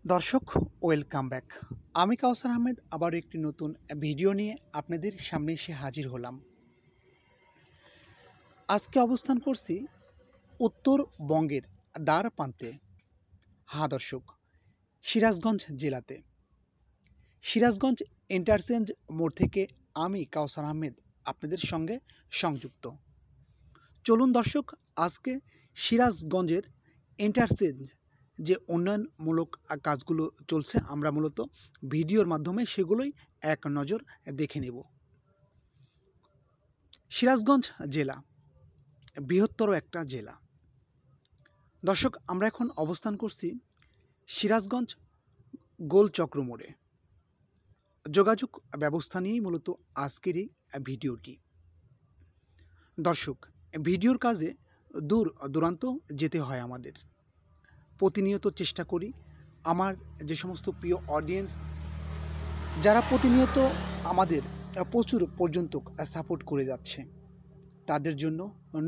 দর্শক welcome back. আমি কাউসার আহমেদ আবার একটি নতুন ভিডিও নিয়ে আপনাদের সামনে এসে হাজির হলাম। আজকে অবস্থান করছি উত্তরবঙ্গের দ্বারপ্রান্তে। হ্যাঁ দর্শক, সিরাজগঞ্জ জেলাতে সিরাজগঞ্জ ইন্টারচেঞ্জ মোড় থেকে আমি কাউসার আহমেদ আপনাদের সঙ্গে সংযুক্ত। চলুন দর্শক, আজকে সিরাজগঞ্জের ইন্টারচেঞ্জ যে উন্নয়নমূলক কাজগুলো চলছে আমরা মূলত ভিডিওর মাধ্যমে সেগুলোই এক নজর দেখে নেব। সিরাজগঞ্জ জেলা বৃহত্তর একটা জেলা। দর্শক, আমরা এখন অবস্থান করছি সিরাজগঞ্জ গোলচক্র মোড়ে। যোগাযোগ ব্যবস্থা নিয়েই মূলত আজকের এই ভিডিওটি। দর্শক, ভিডিওর কাজে দূর দূরান্ত যেতে হয় আমাদের। প্রতিনিয়ত চেষ্টা করি আমার যে সমস্ত প্রিয় অডিয়েন্স যারা প্রতিনিয়ত আমাদের প্রচুর পর্যন্ত সাপোর্ট করে যাচ্ছে, তাদের জন্য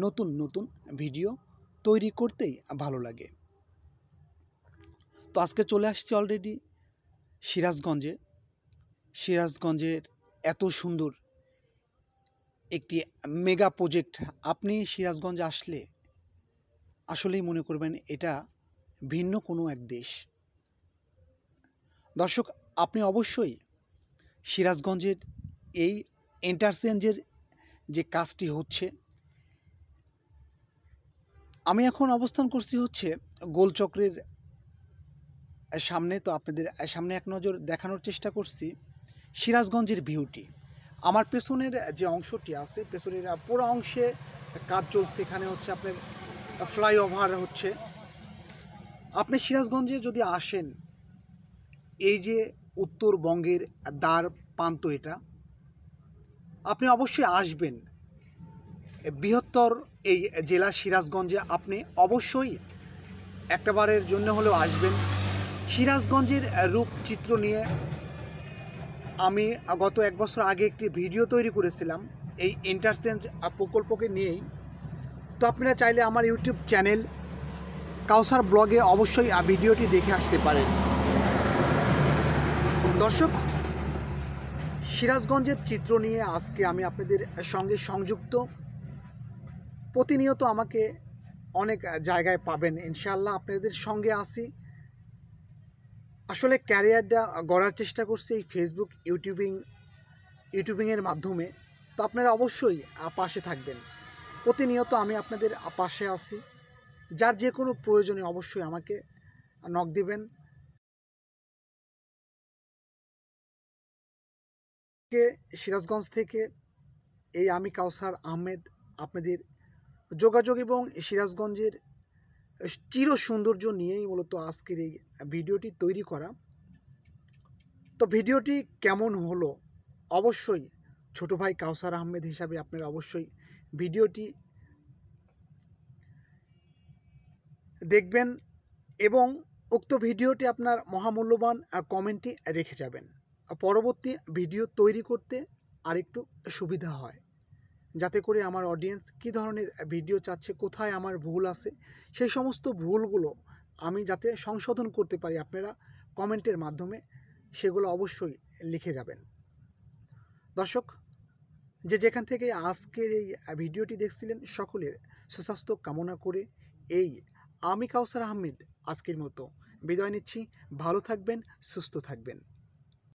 নতুন নতুন ভিডিও তৈরি করতেই ভালো লাগে। তো আজকে চলে আসছি অলরেডি সিরাজগঞ্জের এত সুন্দর একটি মেগা প্রজেক্ট। আপনি সিরাজগঞ্জে আসলে আসলেই মনে করবেন এটা ভিন্ন কোনো এক দেশ। দর্শক, আপনি অবশ্যই সিরাজগঞ্জের এই ইন্টারচেঞ্জের যে কাজটি হচ্ছে, আমি এখন অবস্থান করছি হচ্ছে গোলচক্রের সামনে। তো আপনাদের সামনে এক নজর দেখানোর চেষ্টা করছি সিরাজগঞ্জের ভিউটি। আমার পেছনের যে অংশটি আছে, পেছনের পুরো অংশে কাজ চলছে। এখানে হচ্ছে আপনার ফ্লাইওভার হচ্ছে। আপনি সিরাজগঞ্জে যদি আসেন, এই যে উত্তরবঙ্গের দ্বারপ্রান্ত, এটা আপনি অবশ্যই আসবেন। বৃহত্তর এই জেলা সিরাজগঞ্জে আপনি অবশ্যই একটাবারের জন্য হলেও আসবেন। সিরাজগঞ্জের রূপচিত্র নিয়ে আমি গত এক বছর আগে একটি ভিডিও তৈরি করেছিলাম এই ইন্টারচেঞ্জ প্রকল্পকে নিয়েই। তো আপনারা চাইলে আমার ইউটিউব চ্যানেল কাউসার ব্লগে অবশ্যই ভিডিওটি দেখে আসতে পারেন। দর্শক, সিরাজগঞ্জের চিত্র নিয়ে আজকে আমি আপনাদের সঙ্গে সংযুক্ত। প্রতিনিয়ত আমাকে অনেক জায়গায় পাবেন ইনশাআল্লাহ, আপনাদের সঙ্গে আসি। আসলে ক্যারিয়ারটা গড়ার চেষ্টা করছি এই ফেসবুক ইউটিউবিংয়ের মাধ্যমে। তো আপনারা অবশ্যই পাশে থাকবেন। প্রতিনিয়ত আমি আপনাদের পাশে আছি। যার যে কোনো প্রয়োজনে অবশ্যই আমাকে নক দিবেন। সিরাজগঞ্জ থেকে এই আমি কাউসার আহমেদ আপনাদের যোগাযোগ এবং সিরাজগঞ্জের চির সৌন্দর্য নিয়েই মূলত আজকের এই ভিডিওটি তৈরি করা। তো ভিডিওটি কেমন হলো অবশ্যই ছোট ভাই কাউসার আহমেদ হিসাবে আপনারা অবশ্যই ভিডিওটি দেখবেন এবং উক্ত ভিডিওটি আপনার মহামূল্যবান কমেন্টে রেখে যাবেন। পরবর্তী ভিডিও তৈরি করতে আরেকটু সুবিধা হয়, যাতে করে আমার অডিয়েন্স কী ধরনের ভিডিও চাচ্ছে, কোথায় আমার ভুল আছে, সেই সমস্ত ভুলগুলো আমি যাতে সংশোধন করতে পারি, আপনারা কমেন্টের মাধ্যমে সেগুলো অবশ্যই লিখে যাবেন। দর্শক, যেখান থেকে আজকের এই ভিডিওটি দেখছিলেন, সকলের সুস্বাস্থ্য কামনা করে এই আমি কাউসার আহমেদ আজকের মতো বিদায় নিচ্ছি। ভালো থাকবেন, সুস্থ থাকবেন।